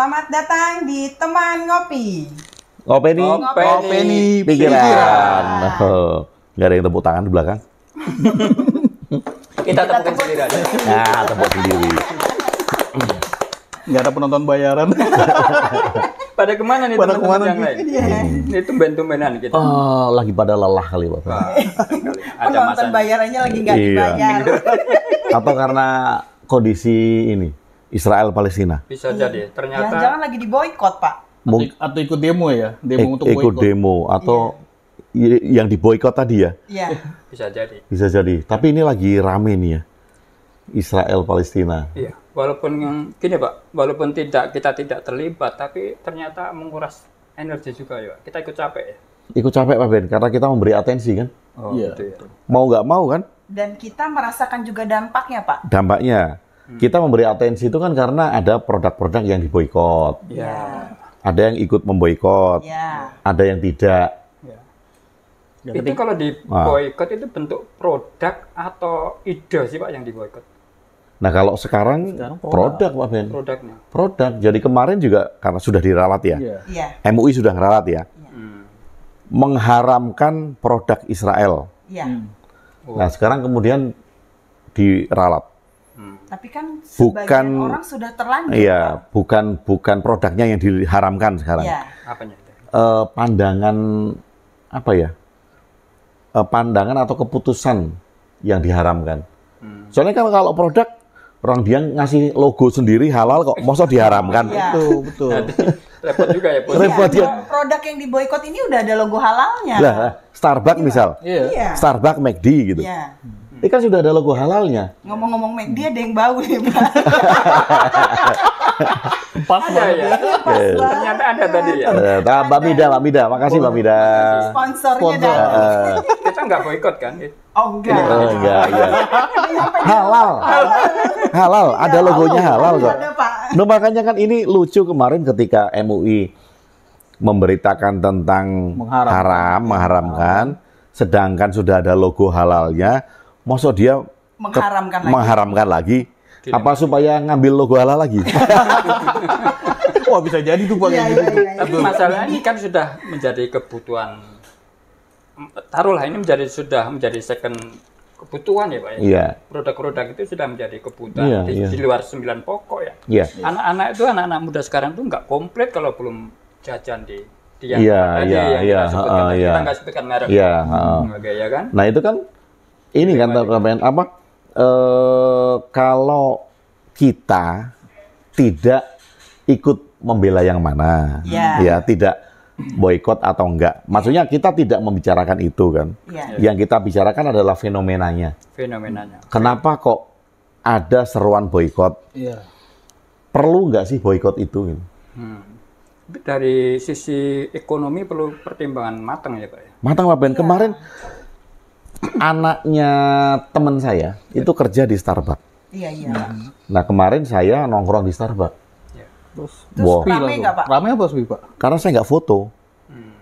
Selamat datang di Teman Ngopi. Ngopeni pikiran. Nggak ada yang tepuk tangan di belakang. Kita tepukin sendiri aja. Nah, tepuk sendiri. Nggak ada penonton bayaran. Pada kemana nih Pada teman-teman kemana yang lain? Ini tumben-tumbenan kita. Oh, lagi pada lelah kali, Pak. Ada Penonton masanya. bayarannya lagi nggak Iya. dibayar. Atau karena kondisi ini Israel Palestina. Bisa jadi. Ternyata Jangan-jangan lagi diboykot, Pak. Atau ikut demo ya? Demo untuk Ikut boykot. demo atau yang diboikot tadi ya. Iya. bisa jadi. Bisa jadi. Tapi ini lagi rame nih ya. Israel Palestina. Iya. Walaupun gini Pak, walaupun kita tidak terlibat, tapi ternyata menguras energi juga ya. Kita ikut capek ya. Ikut capek Pak Ben karena kita memberi atensi kan. Oh, Iya. gitu ya. Mau nggak mau kan Dan kita merasakan juga dampaknya, Pak. dampaknya. Kita memberi atensi itu kan karena ada produk-produk yang diboikot. Iya. Ada yang ikut memboikot, Ya. ada yang tidak. Ya. Ya, Itu kalau di boykot itu bentuk produk atau ide sih Pak yang di boykot? Nah kalau sekarang Sekarang produk Pak Ben. Produknya. Produk. Jadi kemarin juga karena sudah diralat ya. Iya. Iya. MUI sudah ngeralat ya. Hmm. Mengharamkan produk Israel. Iya. Nah sekarang kemudian diralat. Tapi kan Bukan- sebagian orang sudah terlanjur. Iya, bukan produknya yang diharamkan sekarang. Iya. Apanya itu? Pandangan apa ya? Pandangan atau keputusan yang diharamkan. Soalnya kan kalau produk orang dia ngasih logo sendiri halal kok, masa diharamkan? Iya. Betul. Repot juga ya, Bos. Repot ya. Produk yang diboykot ini udah ada logo halalnya. Lah, Starbucks misal, Iya. Iya. Starbucks McD gitu. Iya. Ini kan sudah ada logo halalnya. Ngomong-ngomong McD ada yang bau nih, Pak. Pas Ada banget ya. ya. Ternyata ada tadi ya. Mbak Mida, makasih Mbak Mida. Sponsornya Sponsor. datang. Kita nggak boykot kan? Oh, enggak. Enggak, iya. Halal. Halal, ada logonya halal kok. Ada, Pak. Nah, makanya kan ini lucu kemarin ketika MUI memberitakan tentang mengharamkan, sedangkan sudah ada logo halalnya, masa dia Mengharamkan lagi. Apa supaya ngambil logo halal lagi? Wah bisa jadi tuh Pak. Iya, kayak iya, gitu. iya. Tapi masalah ini kan sudah menjadi kebutuhan. Taruhlah ini sudah menjadi second kebutuhan ya Pak ya. Iya. Produk-produk itu sudah menjadi kebutuhan Iya, di, iya. di luar 9 pokok ya. Iya. Anak-anak muda sekarang tuh nggak komplit kalau belum jajan di yang Iya, tadi iya, yang iya, kita sebutkan tadi. iya. Kita nggak sebutkan merek. Iya, Oke, ya kan? Nah itu kan ini kan teman-teman apa? Kalau kita tidak ikut membela yang mana, Iya. ya tidak boykot atau enggak. Maksudnya kita tidak membicarakan itu kan. Iya. Yang kita bicarakan adalah fenomenanya. Fenomenanya. Kenapa kok ada seruan boykot? Iya. Perlu nggak sih boykot itu? Tapi dari sisi ekonomi perlu pertimbangan matang ya Pak ya. Matang Pak Ben. Kemarin anaknya teman saya itu kerja di Starbucks. Iya, iya. Nah kemarin saya nongkrong di Starbucks. Terus Wow. sepi Rame langsung. nggak, Pak? Rame apa sepi Pak? Karena saya nggak foto.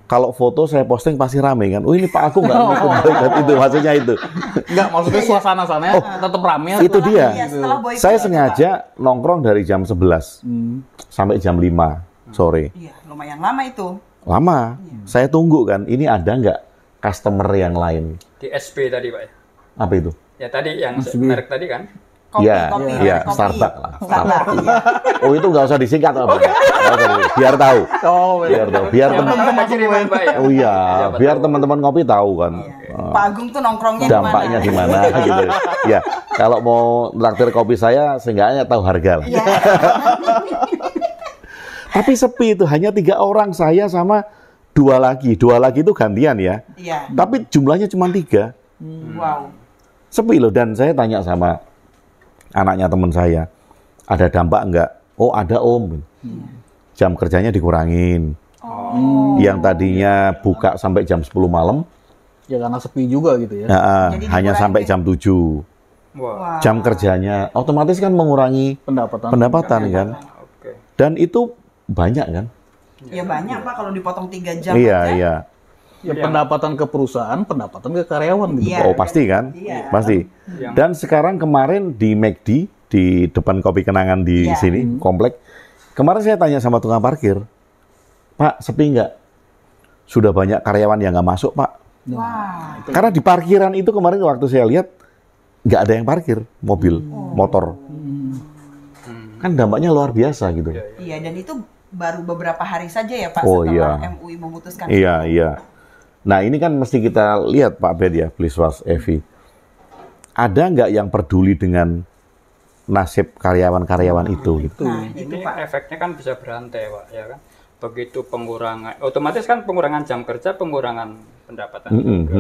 Kalau foto saya posting pasti rame kan. Oh ini Pak aku nggak ikut boykot itu, maksudnya itu. Enggak, maksudnya suasana sana tetap rame. Itu dia. Iya, setelah boykot. Saya sengaja nongkrong dari jam 11 sampai jam 5 sore. Iya, lumayan lama itu. Lama. Saya tunggu kan. Ini ada nggak customer yang lain? Di SP tadi Pak ya. Apa itu? Ya tadi yang merek tadi kan. Kopi, Iya, kopi, iya, kopi. Starbucks lah. Starbucks, iya. Oh itu nggak usah disingkat apa? Nggak usah disingkat. Biar tahu. Oh, Biar tahu. Biar Yang teman. penting ada kiriman Pak ya. Oh iya. Siapa Biar tahu. teman-teman ngopi tahu kan. Pak Agung tuh nongkrongnya Dampaknya di mana? gimana gitu. Ya, kalau mau traktir kopi saya seenggaknya tahu harga lah. Iya. Tapi sepi itu hanya 3 orang, saya sama 2 lagi. 2 lagi itu gantian ya. Iya. Tapi jumlahnya cuma 3. Wow. Sepi loh. Dan saya tanya sama anaknya teman saya, ada dampak enggak? Oh ada om. Jam kerjanya dikurangin. Yang tadinya buka sampai jam 10 malam, Ya karena sepi juga gitu ya. Jadi hanya dikurangi. sampai jam 7. Wah. Jam kerjanya otomatis kan mengurangi pendapatan kan. Oke. Dan itu banyak kan? Ya banyak Pak kalau dipotong 3 jam Iya, aja. iya. Ya pendapatan ke perusahaan, pendapatan ke karyawan gitu. Iya. Oh, pasti kan? Iya. Pasti. Dan sekarang kemarin di McD, di depan Kopi Kenangan di Iya. sini, komplek, Kemarin saya tanya sama tukang parkir, Pak, sepi nggak? Sudah banyak karyawan yang nggak masuk, Pak. Wah. Karena di parkiran itu kemarin waktu saya lihat, nggak ada yang parkir, mobil, motor. Kan dampaknya luar biasa gitu. Iya, dan itu baru beberapa hari saja ya Pak Oh, setelah iya. MUI memutuskan. Iya, iya. Nah ini kan mesti kita lihat Pak Ben ya, please was Evi. Ada nggak yang peduli dengan nasib karyawan-karyawan itu? Gitu? Nah, itu Ini Pak. efeknya kan bisa berantai, Pak, ya kan. Begitu pengurangan, otomatis kan pengurangan jam kerja, pengurangan pendapatan juga.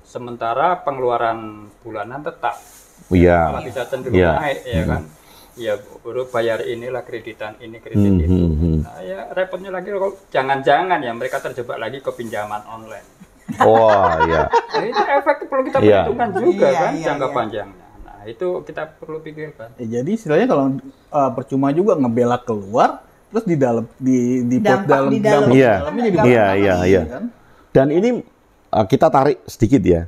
Sementara pengeluaran bulanan tetap Iya. malah bisa cenderung Iya. naik, ya kan. Ya, baru bayar inilah kreditan ini, kredit itu. Nah, ya repotnya lagi kalau jangan-jangan ya mereka terjebak lagi ke pinjaman online. Wah, iya. Nah, itu efek perlu kita Iya. perhitungkan juga Iya, kan iya, jangka iya. panjangnya. Nah, itu kita perlu pikirkan. Jadi istilahnya kalau percuma juga ngebela keluar, terus di dalam di Dampak di dalam. Iya. dalamnya jadi Iya, iya, iya. kan? Dan ini kita tarik sedikit ya.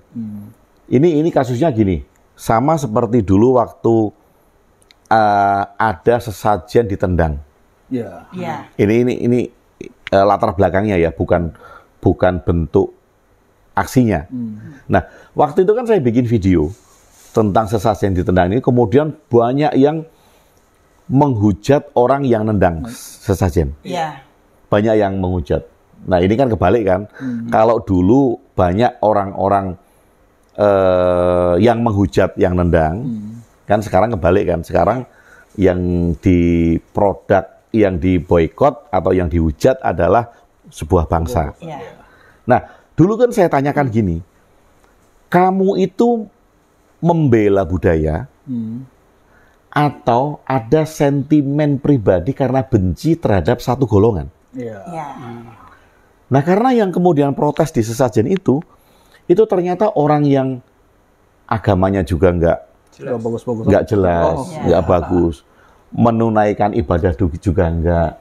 Ini kasusnya gini, sama seperti dulu waktu ada sesajen ditendang. Iya. Iya. Ini latar belakangnya ya, bukan bentuk aksinya. Nah, waktu itu kan saya bikin video tentang sesajen ditendang ini, kemudian banyak yang menghujat orang yang nendang sesajen. Iya. Banyak yang menghujat. Nah, ini kan kebalik kan. Kalau dulu banyak orang-orang yang menghujat yang nendang, kan sekarang kebalik kan. Sekarang yang di produk yang diboikot atau yang dihujat adalah sebuah bangsa. Iya. Nah, dulu kan saya tanyakan gini, kamu itu membela budaya atau ada sentimen pribadi karena benci terhadap satu golongan? Iya. Iya. Nah, karena yang kemudian protes di sesajen itu ternyata orang yang agamanya juga Nggak bagus-bagus. nggak jelas, Oh, nggak bagus, menunaikan ibadah juga nggak.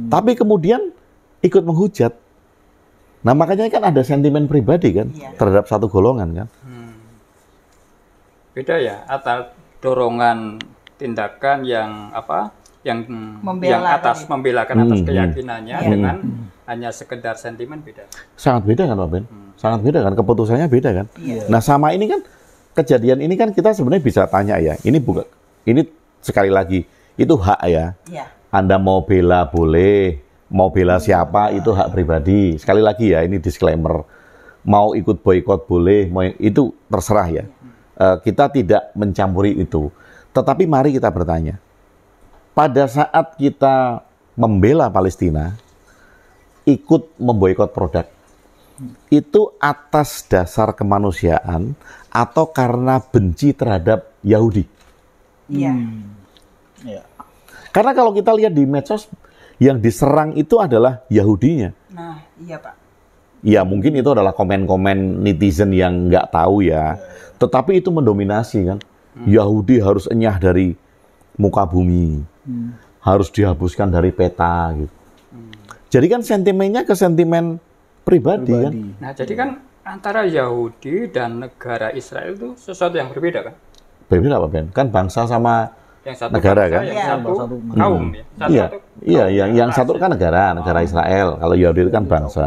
Tapi kemudian ikut menghujat. Nah, makanya kan ada sentimen pribadi kan Iya. terhadap satu golongan kan. Beda ya, atau dorongan tindakan yang apa? Yang Membela atas tadi. membelakan atas keyakinannya Iya. dengan hanya sekedar sentimen beda. Sangat beda kan Pak Ben? Sangat beda kan, keputusannya beda kan. Iya. Nah, sama ini kan kejadian ini kan kita sebenarnya bisa tanya ya. Ini bukan, ini sekali lagi itu hak ya. Iya. Anda mau bela boleh, mau bela siapa itu hak pribadi. Sekali lagi ya, ini disclaimer. Mau ikut boikot boleh, itu terserah ya. Kita tidak mencampuri itu. Tetapi mari kita bertanya. Pada saat kita membela Palestina, ikut memboikot produk, itu atas dasar kemanusiaan atau karena benci terhadap Yahudi? Iya. Iya. Karena kalau kita lihat di medsos, yang diserang itu adalah Yahudinya. Nah, iya Pak. Ya mungkin itu adalah komen-komen netizen yang nggak tahu ya. Tetapi itu mendominasi kan. Yahudi harus enyah dari muka bumi. Harus dihapuskan dari peta gitu. Jadi kan sentimennya ke sentimen pribadi kan. Nah, jadi kan antara Yahudi dan negara Israel itu sesuatu yang berbeda kan? Berbeda apa Ben? Kan bangsa sama Yang satu negara bangsa, kan? yang Iya. satu Satu kaum ya. Iya, iya, yang ras satu ya. kan negara Israel. Kalau Yahudi itu kan bangsa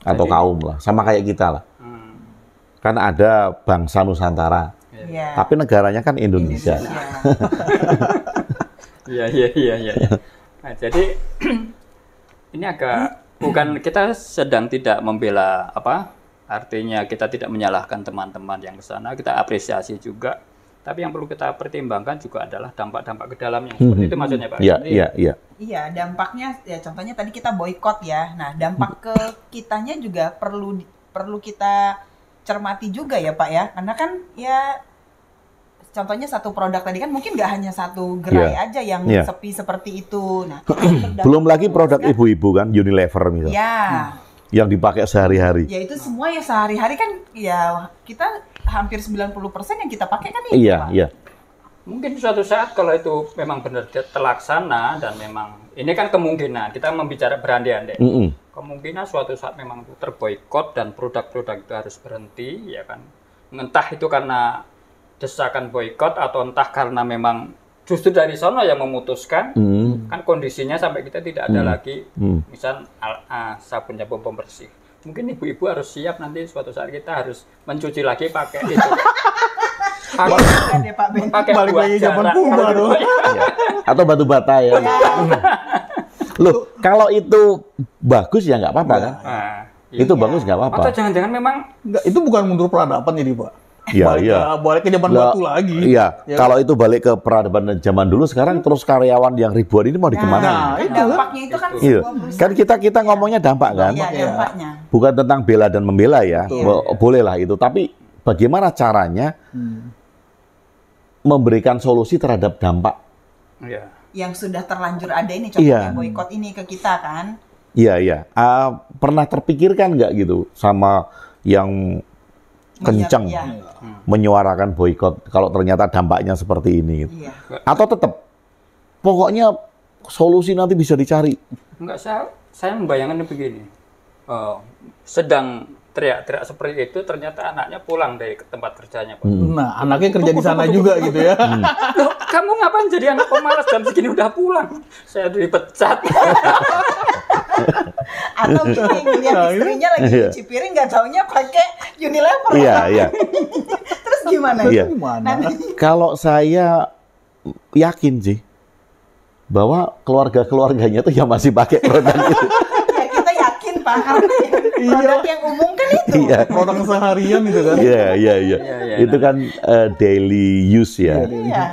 atau kaum lah, sama kayak kita lah. Kan ada bangsa Nusantara, Iya. tapi negaranya kan Indonesia. Iya, iya, iya, iya. Nah, jadi ini agak bukan kita sedang tidak membela apa? Artinya kita tidak menyalahkan teman-teman yang ke sana, kita apresiasi juga. Tapi yang perlu kita pertimbangkan juga adalah dampak-dampak ke dalam yang seperti itu maksudnya Pak. Iya, iya, iya. Iya, dampaknya ya contohnya tadi kita boykot ya. Nah, dampak ke kitanya juga perlu kita cermati juga ya, Pak ya. Karena kan ya contohnya satu produk tadi kan mungkin nggak hanya satu gerai Iya. aja yang Iya. sepi seperti itu. Nah, Belum lagi produk ibu-ibu kan, Unilever misalnya, Ya, yang dipakai sehari-hari. ya itu semua ya sehari-hari kan ya kita hampir 90% yang kita pakai kan itu, Iya, Pak. iya. Mungkin suatu saat kalau itu memang benar terlaksana dan memang ini kan kemungkinan kita membicara berandai-andai. Kemungkinan suatu saat memang itu terboikot dan produk-produk itu harus berhenti, ya kan. Entah itu karena desakan boikot atau entah karena memang justru dari sono yang memutuskan kan kondisinya sampai kita tidak ada lagi misal sabun pembersih. Mungkin ibu-ibu harus siap nanti suatu saat kita harus mencuci lagi pakai itu. Pakai Balik buah lagi zaman jarak. purba dong. Atau batu bata ya. Loh, kalau itu bagus ya nggak apa-apa kan? Nah, Itu bagus nggak apa-apa. atau jangan-jangan memang Enggak, itu bukan mundur peradaban jadi, Pak. Iya, Balik iya. balik ke zaman Lah, batu lagi. Iya, Ya kalau itu balik ke peradaban zaman dulu, sekarang terus karyawan yang ribuan ini mau di kemana? Nah, itu dampaknya itu kan Iya, sebuah perusahaan. kan kita ngomongnya dampak kan, Iya, dampaknya. bukan tentang bela dan membela ya, bolehlah itu. Tapi bagaimana caranya memberikan solusi terhadap dampak? ya. Yang sudah terlanjur ada ini, contohnya Iya. boykot ini ke kita kan. Iya, iya. Pernah terpikirkan nggak gitu sama yang kencang Iya. menyuarakan boykot kalau ternyata dampaknya seperti ini? Gitu. Iya. Atau tetap, pokoknya solusi nanti bisa dicari. Enggak, saya membayangkan begini. Sedang teriak-teriak seperti itu, ternyata anaknya pulang dari tempat kerjanya, Pak. Nah, anaknya kerja di sana juga gitu ya. Loh, kamu ngapain jadi anak pemalas jam segini udah pulang? Saya dipecat. Atau gini, lihat Nah, istrinya lagi Iya. cuci piring, nggak taunya pakai Unilever. Iya, iya. Terus gimana? Iya. Gimana? Nanti Kalau saya yakin sih bahwa keluarga-keluarganya tuh yang masih pakai produk itu. ya kita yakin Pak, karena produk yang umum kan itu. Iya. Produk seharian gitu kan. Iya, iya, iya. Iya, Itu kan daily use ya. Iya.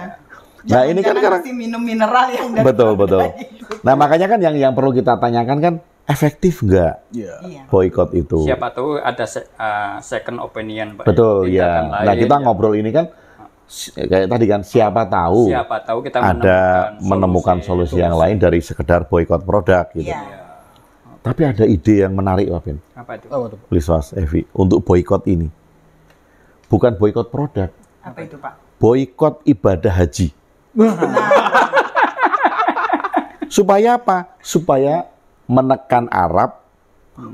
Nah, ini kan Jangan sekarang mesti minum mineral yang dari betul, produk betul. itu. Nah, makanya kan yang perlu kita tanyakan kan efektif nggak Iya. Iya. boykot itu? Siapa tahu ada second opinion, Pak. Betul, Tindakan ya. lain Nah, kita yang- ngobrol ini kan kayak tadi kan siapa tahu Siapa tahu kita ada menemukan solusi yang lain dari sekedar boykot produk gitu. Iya. Tapi ada ide yang menarik, Pak Ben. Apa itu? Apa tuh? Please, Mas Evi, untuk boykot ini. Bukan boykot produk, Apa itu Pak? boykot ibadah haji. Supaya apa? Supaya menekan Arab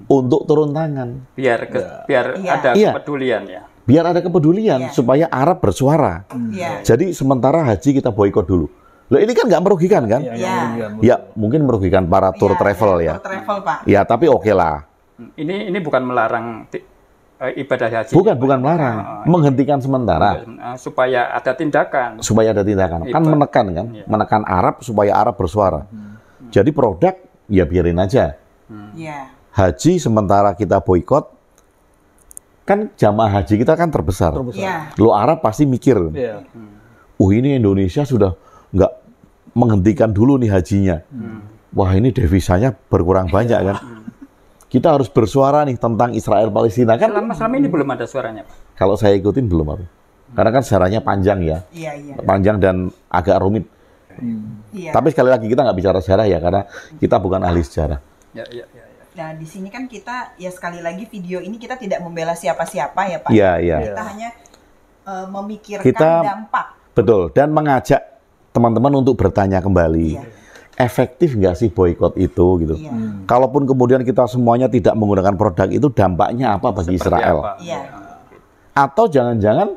untuk turun tangan. Biar Iya. ada Iya. kepedulian ya. Biar ada kepedulian, Iya. supaya Arab bersuara. Iya. Jadi sementara haji kita boykot dulu. Loh, ini kan nggak merugikan kan? Iya, Iya. Ya, mungkin merugikan para tour Iya, travel ya. Tour travel Pak. Ya, tapi oke lah. Ini bukan melarang ibadah haji. Bukan melarang, menghentikan sementara Supaya ada tindakan. supaya ada tindakan. Kan menekan kan, menekan Arab supaya Arab bersuara. Jadi produk ya biarin aja. Iya. Haji sementara kita boykot, kan jamaah haji kita kan terbesar. Iya. Lo Arab pasti mikir, Iya. ini Indonesia sudah nggak menghentikan dulu nih hajinya. Wah, ini devisanya berkurang banyak kan. Kita harus bersuara nih tentang Israel Palestina kan. Selama ini belum ada suaranya, Pak. Kalau saya ikutin belum apa. Karena kan sejarahnya panjang ya. Iya, iya. Panjang dan agak rumit. Iya. Tapi sekali lagi kita nggak bicara sejarah ya, karena kita bukan ahli sejarah. Ya. Nah, di sini kan kita ya sekali lagi video ini kita tidak membela siapa-siapa ya Pak. Iya, iya. Kita hanya memikirkan Kita- dampak. Betul. Dan mengajak teman-teman untuk bertanya kembali. Iya. Efektif nggak sih boykot itu gitu. Iya. Kalaupun kemudian kita semuanya tidak menggunakan produk itu, dampaknya apa bagi Seperti Israel? apa? Iya. Atau jangan-jangan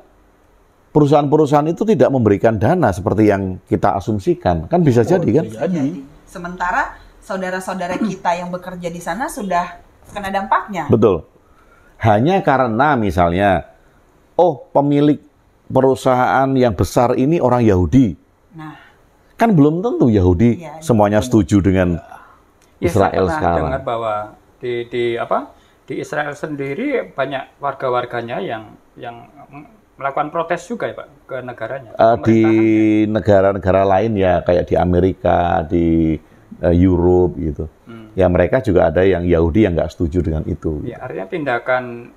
perusahaan-perusahaan itu tidak memberikan dana seperti yang kita asumsikan. Kan bisa jadi kan? Jadi. Sementara saudara-saudara kita yang bekerja di sana sudah kena dampaknya. Betul. Hanya karena misalnya, pemilik perusahaan yang besar ini orang Yahudi. Nah, Kan belum tentu Yahudi Iya, semuanya setuju dengan Ya, saya Israel pernah sekarang. dengar bahwa di Israel sendiri banyak warga-warganya yang melakukan protes juga ya Pak ke negaranya. Di negara-negara lain ya, kayak di Amerika, di Europe gitu. Ya mereka juga ada yang Yahudi yang nggak setuju dengan itu. Ya, artinya tindakan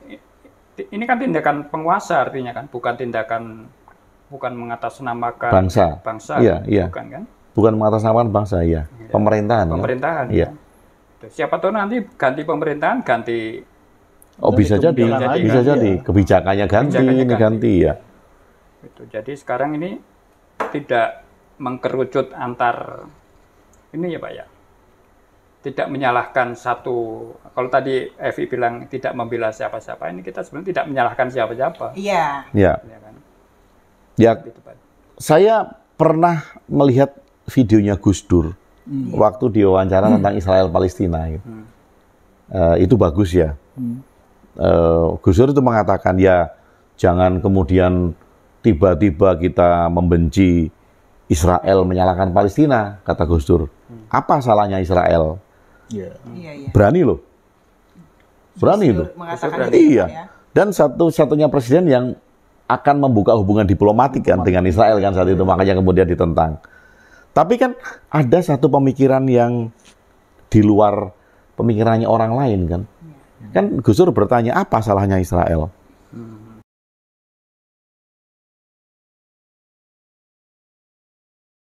ini kan tindakan penguasa artinya kan, bukan mengatasnamakan Bangsa. Iya, iya. bukan kan? Bukan mengatasnamakan bangsa ya, pemerintahan. Ya. Pemerintahan. Iya. Tuh, siapa tahu nanti ganti pemerintahan, ganti Bisa jadi, kebijakan bisa lagi, jadi kebijakannya ganti, Kebijakannya ini ganti ya. itu. Jadi sekarang ini tidak mengkerucut antar ini ya Pak ya. Tidak menyalahkan satu. Kalau tadi Evi bilang tidak membela siapa-siapa, ini kita sebenarnya tidak menyalahkan siapa-siapa. iya. Ya, Ya kan? ya Gitu, Pak. saya pernah melihat videonya Gus Dur waktu diwawancara tentang Israel Palestina. Itu bagus ya. Gus Dur itu mengatakan ya jangan kemudian tiba-tiba kita membenci Israel menyalahkan Palestina, kata Gus Dur. Apa salahnya Israel? Iya. Berani loh. Berani itu. Mengatakan Berani. gitu Iya. ya. Dan satu-satunya presiden yang akan membuka hubungan diplomatik kan dengan Israel kan saat itu, makanya kemudian ditentang. Tapi kan ada satu pemikiran yang di luar pemikirannya orang lain kan. Kan Gus Dur bertanya apa salahnya Israel?